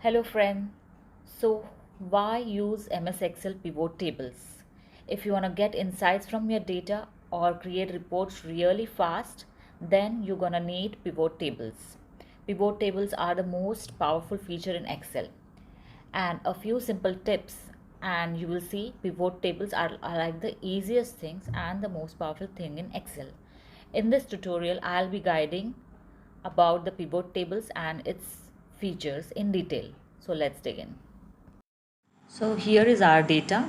Hello friend. So why use MS Excel pivot tables? If you want to get insights from your data or create reports really fast, then you're going to need pivot tables. Pivot tables are the most powerful feature in Excel. And a few simple tips and you will see pivot tables are like the easiest things and the most powerful thing in Excel. In this tutorial, I'll be guiding about the pivot tables and its features in detail. So let's dig in. So here is our data.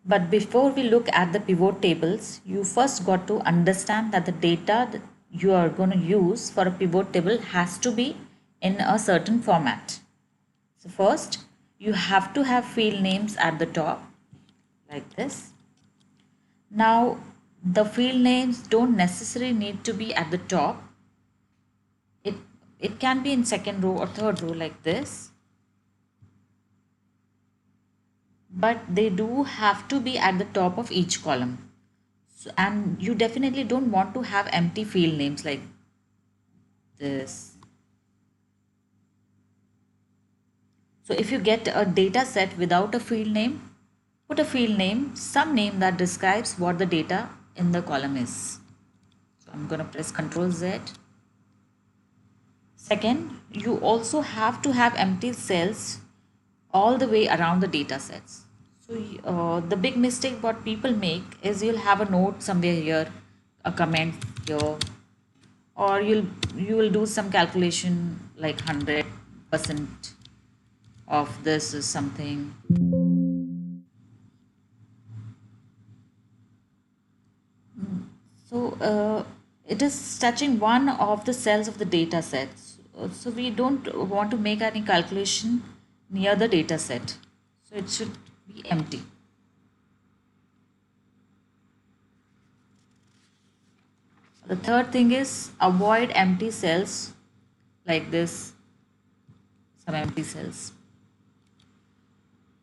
But before we look at the pivot tables, you first got to understand that the data that you are going to use for a pivot table has to be in a certain format. So first, you have to have field names at the top like this. Now, the field names don't necessarily need to be at the top. It, it can be in second row or third row like this. But they do have to be at the top of each column. So, and you definitely don't want to have empty field names like this. So if you get a data set without a field name, put a field name, some name that describes what the data in the column is. So I'm going to press Ctrl Z. Second, you also have to have empty cells all the way around the data sets. So the big mistake what people make is you'll have a note somewhere here, a comment here, or you will do some calculation like 100% of this is something. So it is touching one of the cells of the data set. So we don't want to make any calculation near the data set. So it should be empty. The third thing is avoid empty cells like this, some empty cells.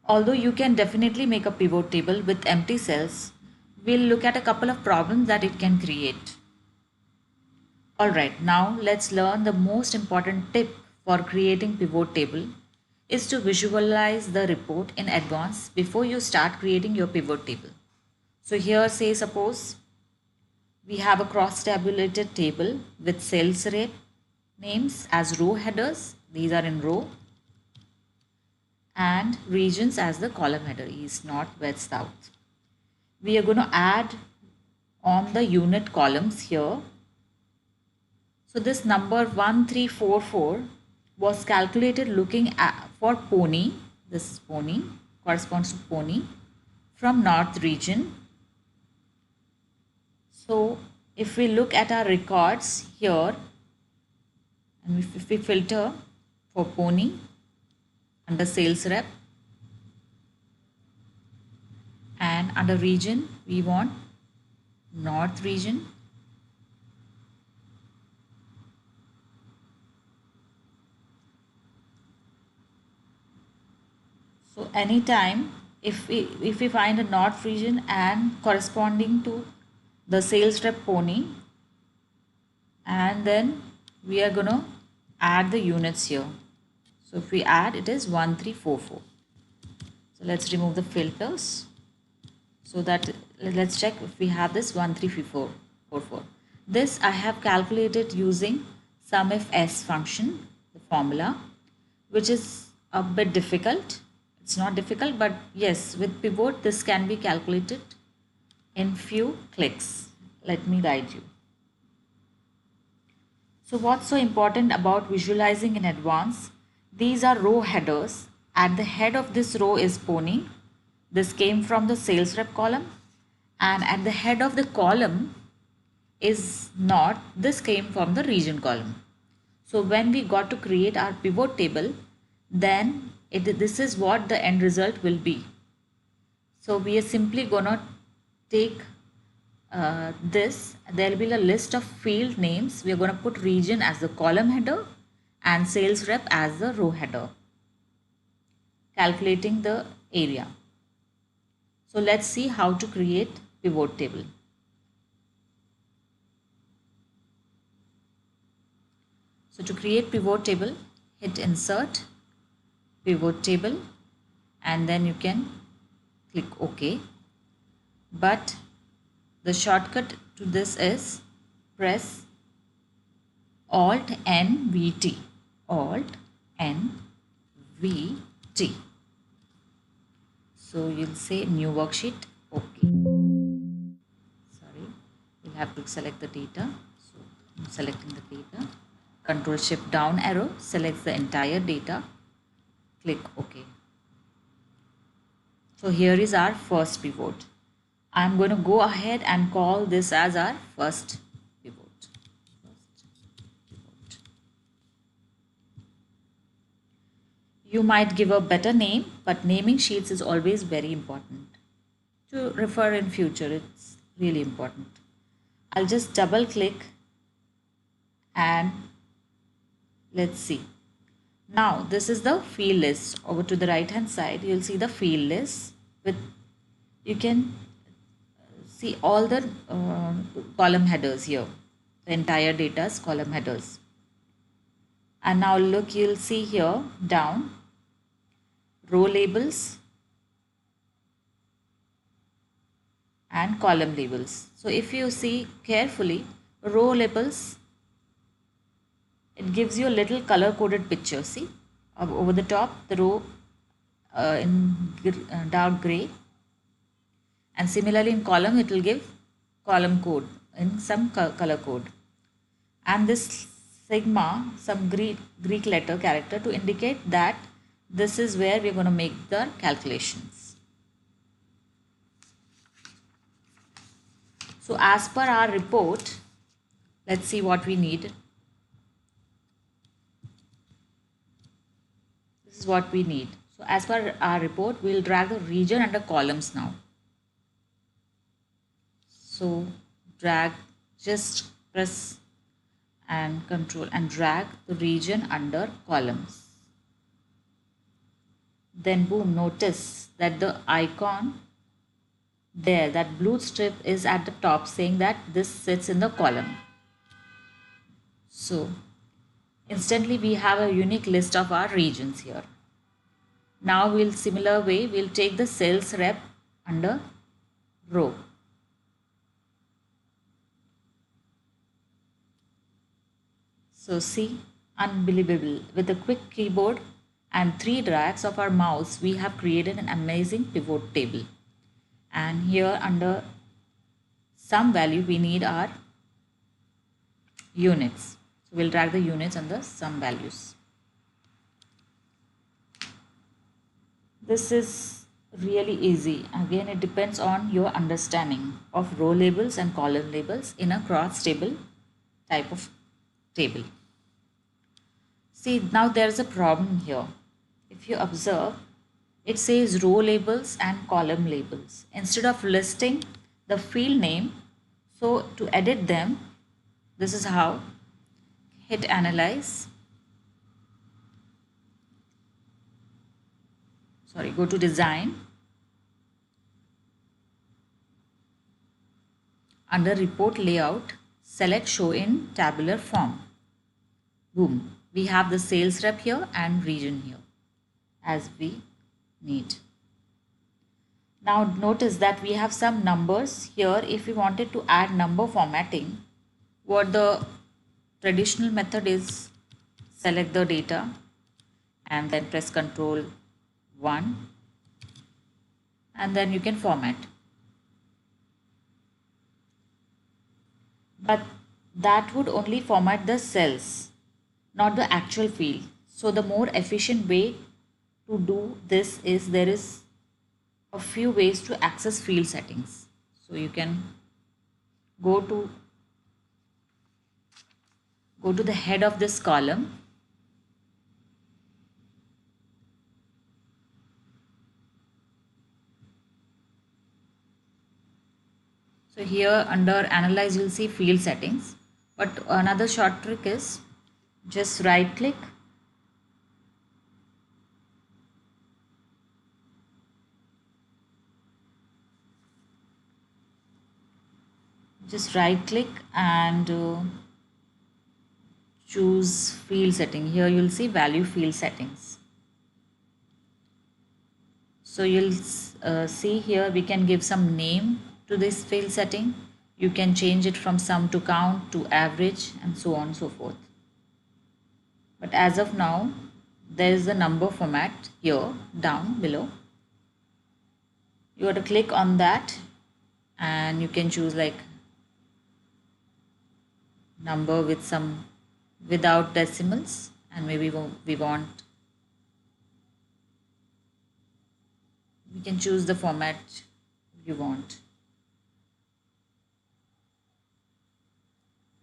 Although you can definitely make a pivot table with empty cells, we'll look at a couple of problems that it can create. Alright, now let's learn the most important tip for creating pivot table is to visualize the report in advance before you start creating your pivot table. So here say suppose we have a cross-tabulated table with sales rep names as row headers. These are in row. And regions as the column header, east, north, west, south. We are going to add on the unit columns here. So this number 1344 was calculated looking at for pony. This is pony, corresponds to pony from north region. So if we look at our records here and if we filter for pony under sales rep and under region we want north region. So anytime if we find a north region and corresponding to the sales rep pony, and then we are going to add the units here. So if we add, it is 1344. So let's remove the filters. So that let's check if we have this 1344. This I have calculated using SUMIF function, the formula, which is a bit difficult. It's not difficult, but yes, with pivot this can be calculated in few clicks. Let me guide you. So what's so important about visualizing in advance? These are row headers. At the head of this row is pony. This came from the sales rep column. And at the head of the column is north. This came from the region column. So when we got to create our pivot table, then this is what the end result will be. So we are simply going to take this. There will be a list of field names. We are going to put region as the column header and sales rep as the row header, calculating the area. So let's see how to create pivot table. So to create pivot table, hit insert pivot table, and then you can click OK. But the shortcut to this is press Alt N V T. Alt N V T. So you'll say new worksheet. OK. Sorry, you'll have to select the data. So I'm selecting the data. Control Shift down arrow selects the entire data. Click OK. So here is our first pivot. I'm going to go ahead and call this as our first pivot. You might give a better name, but naming sheets is always very important. To refer in future, it's really important. I'll just double click and let's see. Now this is the field list. Over to the right hand side, you'll see the field list with, you can see all the column headers here, the entire data's column headers. And now look, you'll see here down row labels and column labels. So if you see carefully, row labels, it gives you a little color coded picture. See over the top, the row in dark gray, and similarly in column it will give column code in some color code, and this sigma, some Greek letter character to indicate that this is where we are going to make the calculations. So as per our report, let's see what we need. This is what we need. So as per our report, we'll drag the region under columns now. So drag, just press and control and drag the region under columns. Then boom, notice that the icon there, that blue strip is at the top saying that this sits in the column. So instantly we have a unique list of our regions here. Now we'll similar way, we'll take the sales rep under row. So see, unbelievable. With a quick keyboard and 3 drags of our mouse, we have created an amazing pivot table. And here under some value, we need our units. So we'll drag the units under some values. This is really easy. Again, it depends on your understanding of row labels and column labels in a cross table type of table. See, now there's a problem here. If you observe, it says row labels and column labels. Instead of listing the field name, so to edit them, this is how. Hit analyze. Sorry, go to design. Under report layout, select show in tabular form. Boom, we have the sales rep here and region here as we need. Now notice that we have some numbers here. If we wanted to add number formatting, what the traditional method is, select the data and then press Ctrl 1 and then you can format. But that would only format the cells, not the actual field. So the more efficient way to do this is, there is a few ways to access field settings. So you can go to the head of this column. So here under analyze, you'll see field settings. But another short trick is just right click. Just right click and choose field setting. Here you'll see value field settings. So you'll see here we can give some name to this field setting. You can change it from sum to count to average and so on and so forth. But as of now, there is a number format here down below. You have to click on that and you can choose like number with some without decimals, and maybe we can choose the format you want.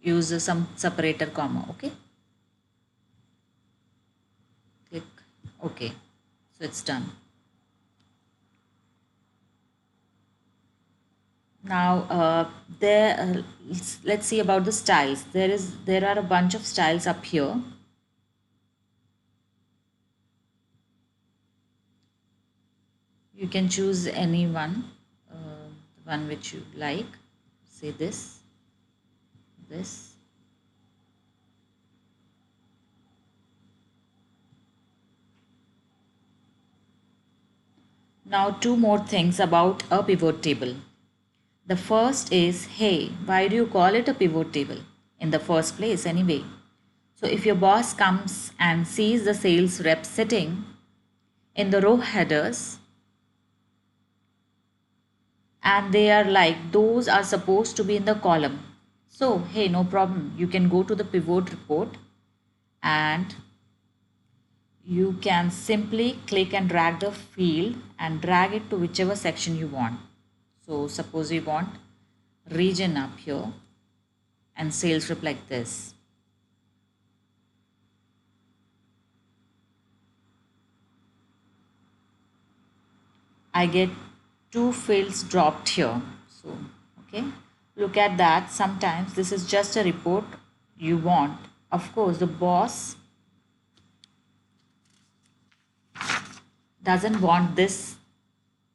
Use some separator comma. Okay, click OK. So it's done. Now let's see about the styles. There are a bunch of styles up here. You can choose any one, the one which you like. Say this. Now two more things about a pivot table. The first is, hey, why do you call it a pivot table in the first place anyway? So if your boss comes and sees the sales rep sitting in the row headers and they are like, those are supposed to be in the column. So hey, no problem. You can go to the pivot report and you can simply click and drag the field and drag it to whichever section you want. So suppose we want region up here and sales rep like this. I get two fields dropped here. So, okay, look at that. Sometimes this is just a report you want. Of course, the boss doesn't want this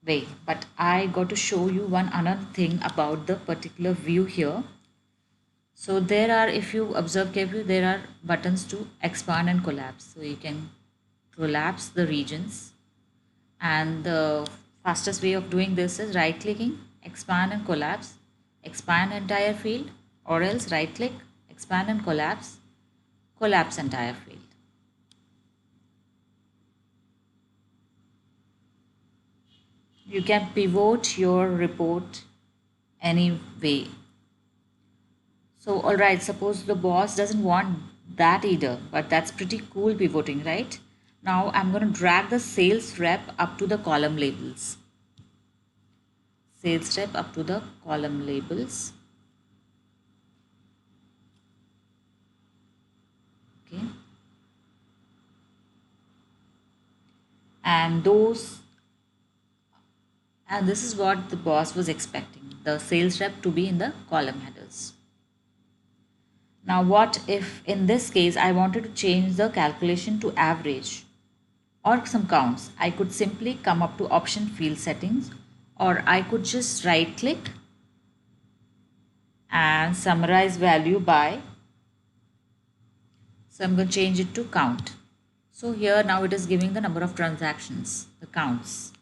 way, but I got to show you one another thing about the particular view here. So there are, if you observe carefully, there are buttons to expand and collapse. So you can collapse the regions, and the fastest way of doing this is right clicking, expand and collapse, expand entire field, or else right click, expand and collapse, collapse entire field. You can pivot your report any way. So alright, suppose the boss doesn't want that either, but that's pretty cool pivoting, right? Now I'm going to drag the sales rep up to the column labels. Sales rep up to the column labels. Okay. And this is what the boss was expecting, the sales rep to be in the column headers. Now what if in this case I wanted to change the calculation to average or some counts? I could simply come up to option field settings, or I could just right click and summarize value by. So I'm going to change it to count. So here now it is giving the number of transactions, the counts.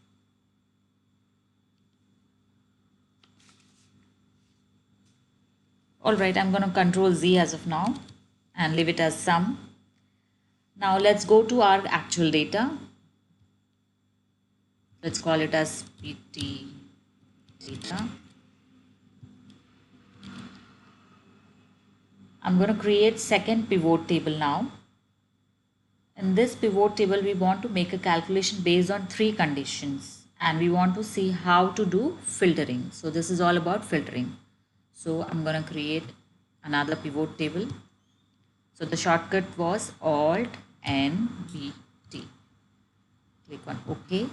Alright, I'm going to Control Z as of now and leave it as sum. Now let's go to our actual data. Let's call it as PT data. I'm going to create second pivot table now. In this pivot table, we want to make a calculation based on 3 conditions, and we want to see how to do filtering. So this is all about filtering. So I'm going to create another pivot table. So the shortcut was Alt N B T. Click on OK.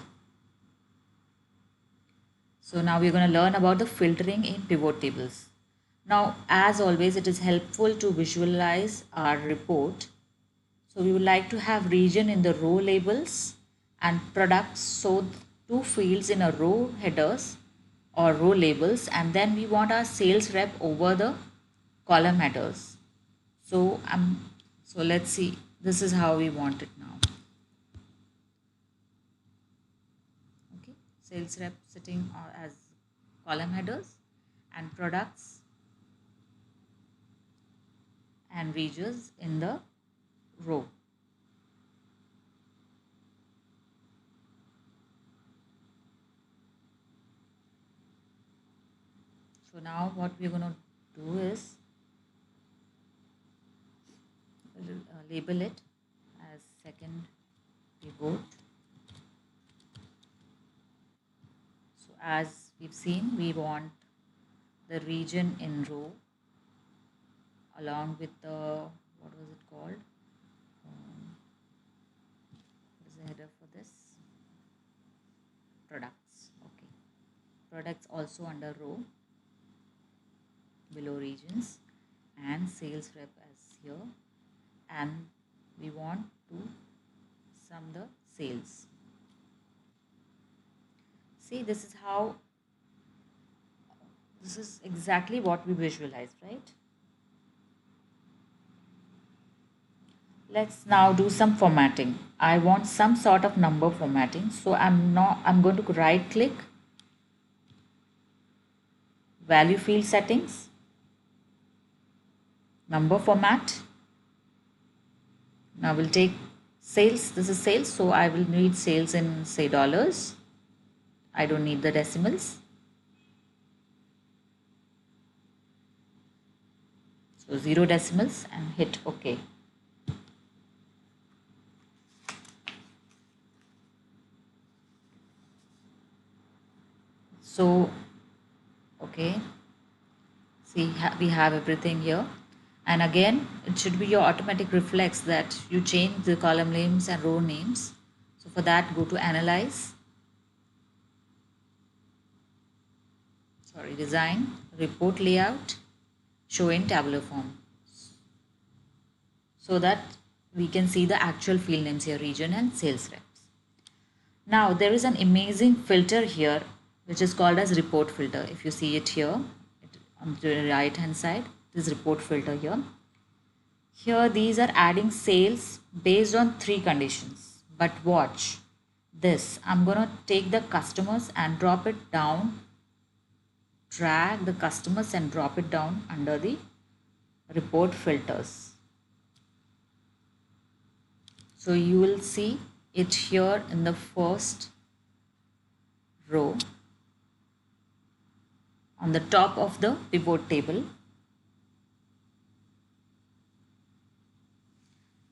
So now we're going to learn about the filtering in pivot tables. Now, as always, it is helpful to visualize our report. So we would like to have region in the row labels and products. So 2 fields in a row headers or row labels, and then we want our sales rep over the column headers. So let's see, this is how we want it now. Okay. sales rep sitting as column headers, and products and regions in the row. So now what we're going to do is label it as second pivot. So as we've seen, we want the region in row along with the, what was it called? What is the header for this? Products. Okay. Products also under row below regions, and sales rep as here, and we want to sum the sales. See, this is exactly what we visualized, right? Let's now do some formatting. I want some sort of number formatting, so I'm going to right click, value field settings, number format. Now we'll take sales. This is sales, so I will need sales in, say, dollars. I don't need the decimals. So 0 decimals, and hit OK. So, okay, see, we have everything here. And again, it should be your automatic reflex that you change the column names and row names. So for that, go to Analyze, Design, Report Layout, Show in Tabular Form, so that we can see the actual field names here, region and sales reps. Now there is an amazing filter here which is called as report filter. If you see it here on the right hand side, this report filter here. Here these are adding sales based on 3 conditions. But watch this. I'm going to take the customers and drop it down, drag the customers and drop it down under the report filters. So you will see it here in the first row on the top of the pivot table.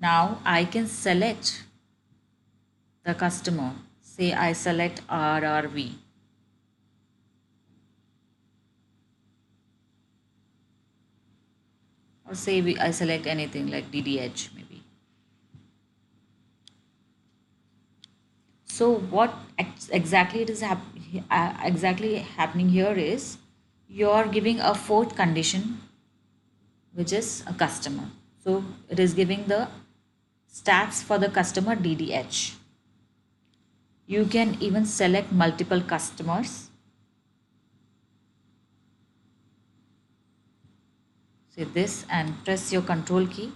Now I can select the customer. Say I select RRV. Or say I select anything like DDH maybe. So what exactly it is happening here is you're giving a 4th condition, which is a customer. So it is giving the stats for the customer DDH. You can even select multiple customers. Say this and press your control key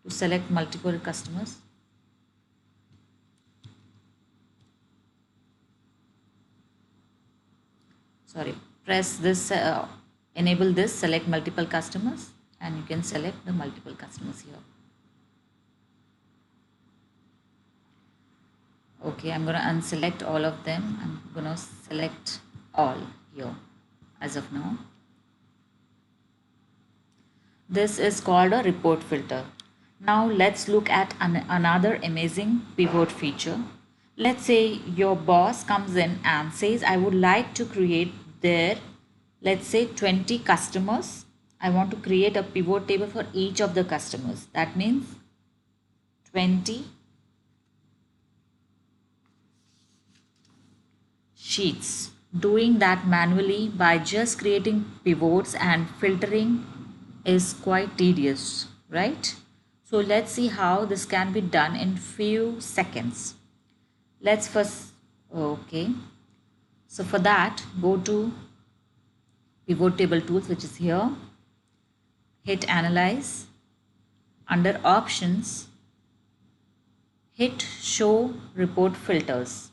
to select multiple customers. Sorry, press this, enable this, select multiple customers, and you can select the multiple customers here. Okay, I'm going to unselect all of them. I'm going to select all here as of now. This is called a report filter. Now let's look at another amazing pivot feature. Let's say your boss comes in and says, I would like to create their, let's say 20 customers. I want to create a pivot table for each of the customers. That means 20 sheets. Doing that manually by just creating pivots and filtering is quite tedious, right? So let's see how this can be done in few seconds. Let's first, okay. So for that, go to Pivot Table Tools, which is here. Hit Analyze. Under Options, hit Show Report Filters.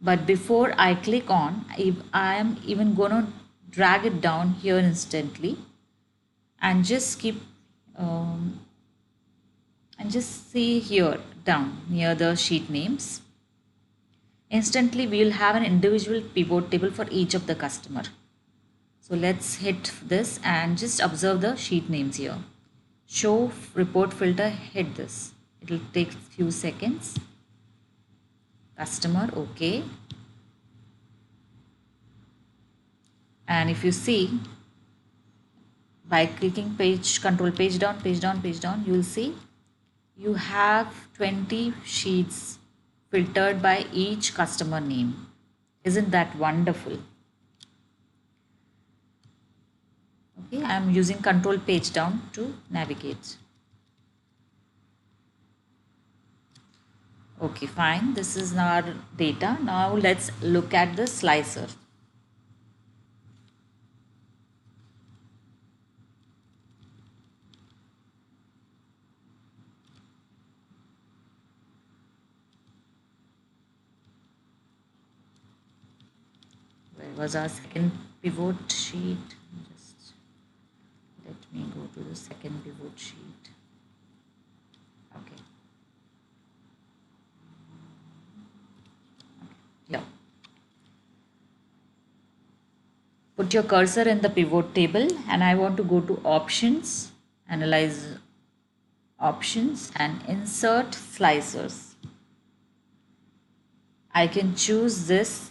But before I click on, I am even gonna drag it down here instantly and just keep and just see here down near the sheet names. Instantly we will have an individual pivot table for each of the customer. So let's hit this and just observe the sheet names here. Show report filter, hit this. It will take few seconds. Customer, okay. And if you see, by clicking control page down, you will see you have 20 sheets filtered by each customer name. Isn't that wonderful? Okay, I am using control page down to navigate. Okay, fine. This is our data. Now let's look at the slicer. Where was our second pivot sheet? Just let me go to the second pivot sheet. Okay. Here. Put your cursor in the pivot table and I want to go to options, analyze options and insert slicers. I can choose this.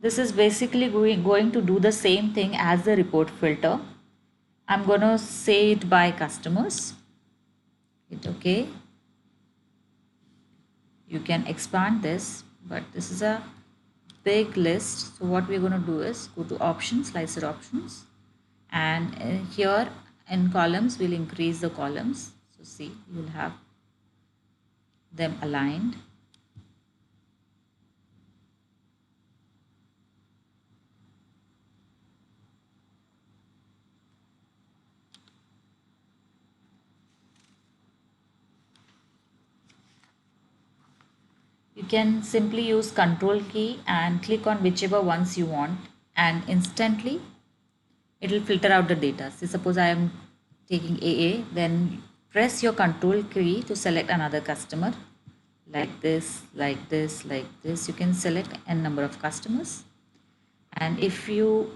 This is basically going to do the same thing as the report filter. I'm going to say it by customers. Hit OK. You can expand this, but this is a big list. So what we're going to do is go to options, slicer options, and here in columns we'll increase the columns. So see, you'll have them aligned. You can simply use control key and click on whichever ones you want and instantly it will filter out the data. So suppose I am taking AA, then press your control key to select another customer like this, like this, like this. You can select n number of customers, and if you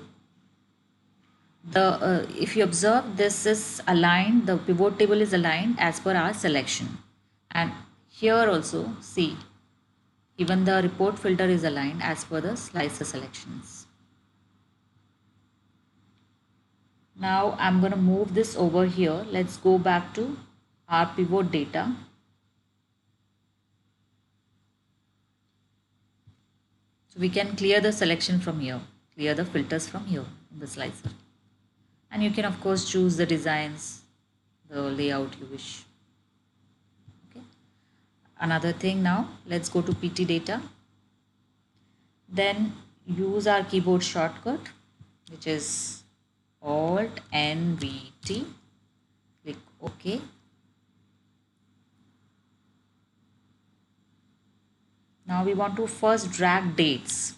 observe, this is aligned, the pivot table is aligned as per our selection, and here also see even the report filter is aligned as per the slicer selections. Now I'm going to move this over here. Let's go back to our pivot data. So we can clear the selection from here, clear the filters from here in the slicer. And you can of course choose the designs, the layout you wish. Okay. Another thing now, let's go to PT data. Then use our keyboard shortcut, which is Alt NVT. Click OK. Now we want to first drag dates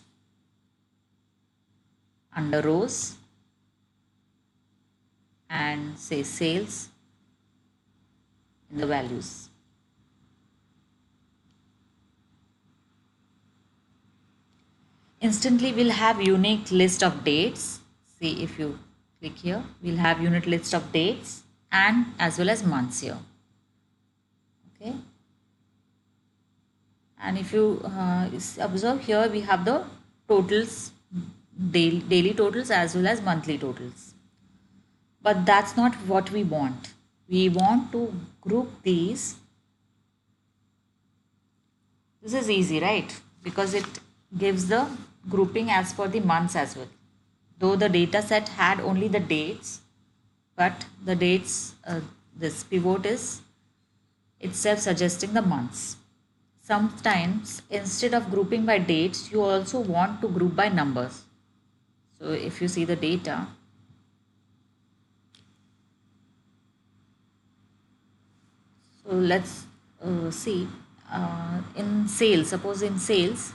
under rows and say sales in the values. Instantly we'll have unique list of dates. See, if you click here, we'll have unit list of dates and as well as months here. Okay. And if you observe here, we have the totals, daily totals as well as monthly totals. But that's not what we want. We want to group these. This is easy, right? Because it gives the grouping as per the months as well. Though the data set had only the dates, but the dates, this pivot is itself suggesting the months. Sometimes instead of grouping by dates, you also want to group by numbers. So if you see the data, so let's see, in sales, suppose in sales,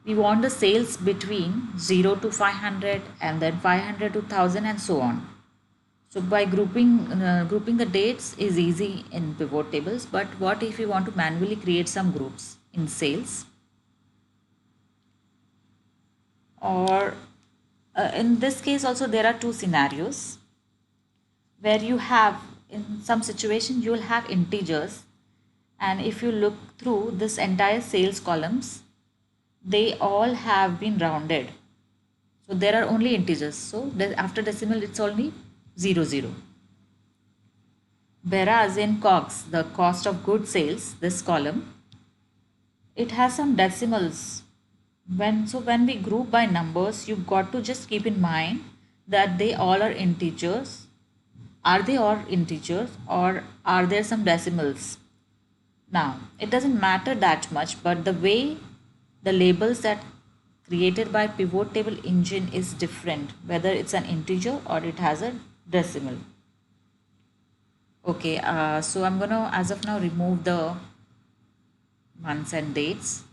we want the sales between 0 to 500 and then 500 to 1000 and so on. So by grouping the dates is easy in pivot tables, but what if you want to manually create some groups in sales? Or in this case also there are two scenarios where you have, in some situation you will have integers, and if you look through this entire sales columns, they all have been rounded. So there are only integers. So after decimal it's only 0, 0. Whereas in COGS, the cost of goods sales, this column, it has some decimals. When we group by numbers, you've got to just keep in mind that they all are integers. Are they all integers or are there some decimals? Now, it doesn't matter that much, but the way the labels that created by pivot table engine is different, whether it's an integer or it has a decimal. Okay, so I'm gonna as of now remove the months and dates.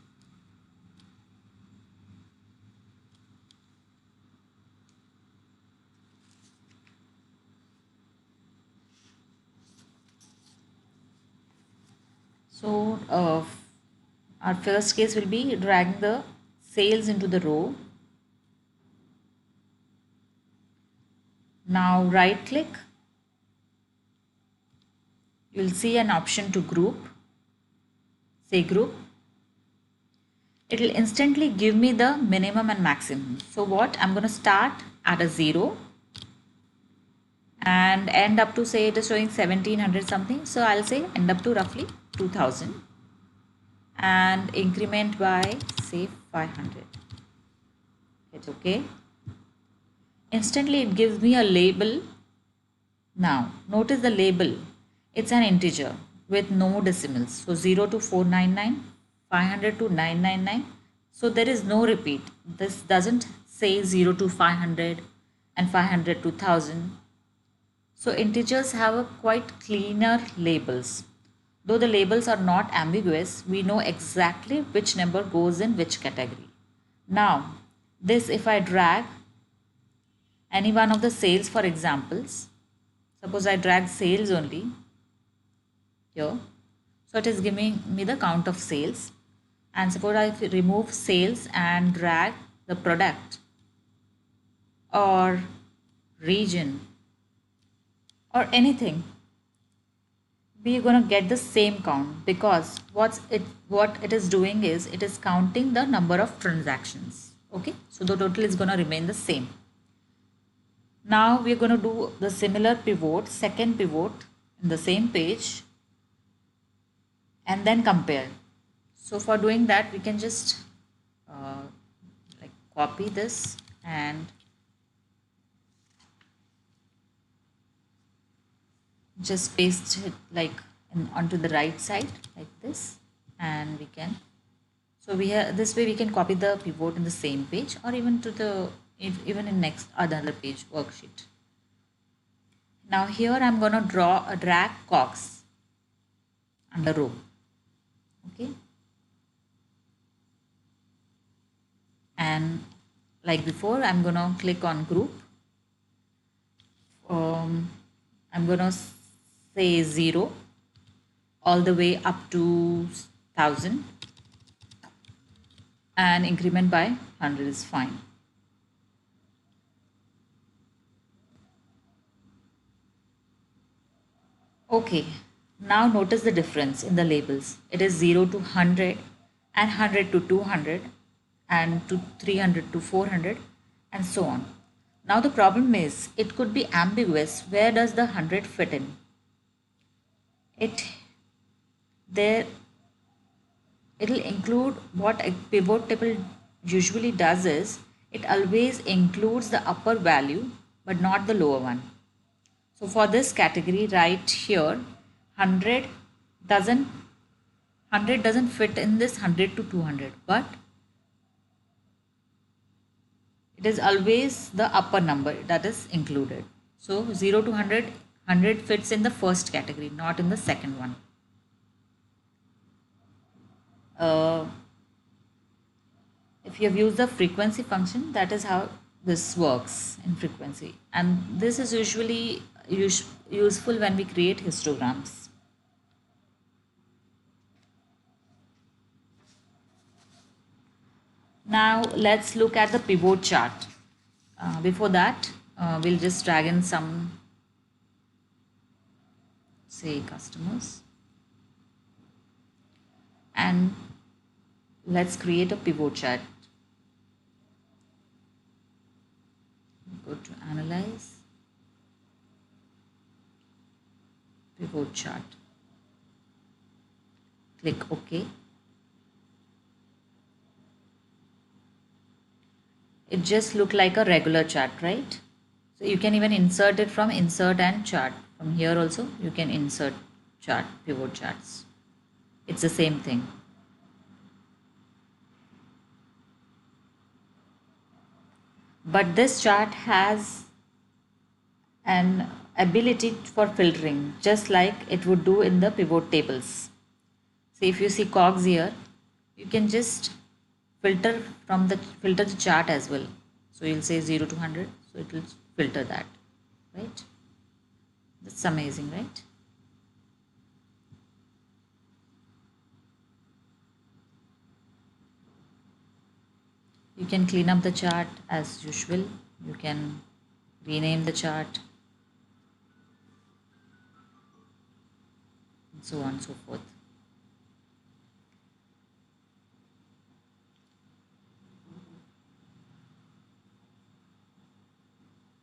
So our first case will be dragging the sales into the row. Now right click, you'll see an option to group, say group. It will instantly give me the minimum and maximum. So what, I'm going to start at a 0 and end up to, say it is showing 1700 something, so I'll say end up to roughly 2000 and increment by say 500. Hit OK. Instantly it gives me a label. Now notice the label, it's an integer with no decimals, so 0 to 499, 500 to 999, so there is no repeat. This doesn't say 0 to 500 and 500 to 1000. So integers have a quite cleaner labels. Though the labels are not ambiguous, we know exactly which number goes in which category. Now this, if I drag any one of the sales, for examples, suppose I drag sales only here, so it is giving me the count of sales, and suppose I remove sales and drag the product or region or anything, we are going to get the same count, because what it is doing is it is counting the number of transactions. Okay, so the total is going to remain the same. Now we are going to do the similar pivot, second pivot in the same page, and then compare. So for doing that, we can just like copy this and just paste it like onto the right side like this, and we can, so we have this way we can copy the pivot in the same page or even to the even in next another page worksheet. Now here I'm going to draw a drag COGS under row. Okay, and like before, I'm going to click on group. I'm going to say 0 all the way up to 1000 and increment by 100 is fine. Okay, now notice the difference in the labels. It is 0 to 100 and 100 to 200 and to 300 to 400 and so on. Now the problem is it could be ambiguous. Where does the 100 fit in? It will include, what a pivot table usually does is it always includes the upper value but not the lower one. So for this category right here, 100 doesn't fit in this 100 to 200, but it is always the upper number that is included. So 0 to 100 fits in the first category, not in the second one. uh, if you have used the frequency function, that is how this works in frequency, and this is usually useful when we create histograms. Now let's look at the pivot chart. Before that, we'll just drag in some, say, customers, and let's create a pivot chart. Go to analyze, pivot chart, click OK. It just looked like a regular chart, right? So you can even insert it from insert and chart. From here also you can insert chart, pivot charts. It's the same thing. But this chart has an ability for filtering, just like it would do in the pivot tables. So if you see cogs here, you can just filter the chart as well. So you'll say 0 to 100, so it will filter that, right? That's amazing, right? You can clean up the chart as usual. You can rename the chart, and so on and so forth.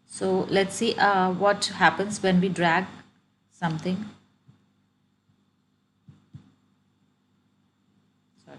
So let's see what happens when we drag something. Sorry.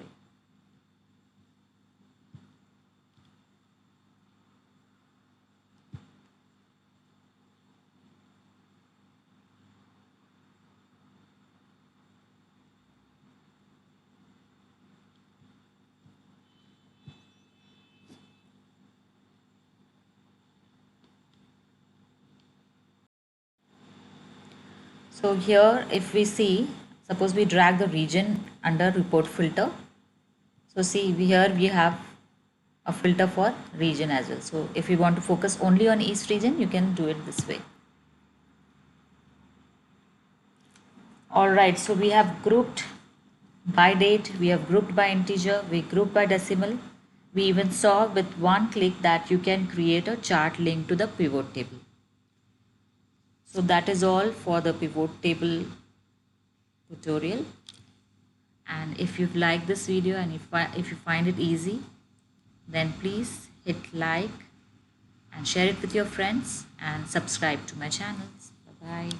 So here if we see, suppose we drag the region under report filter. So see here we have a filter for region as well. So if you want to focus only on each region, you can do it this way. Alright, so we have grouped by date, we have grouped by integer, we grouped by decimal. We even saw with one click that you can create a chart link to the pivot table. So that is all for the pivot table tutorial. And if you've liked this video and if you find it easy, then please hit like and share it with your friends and subscribe to my channels. Bye bye.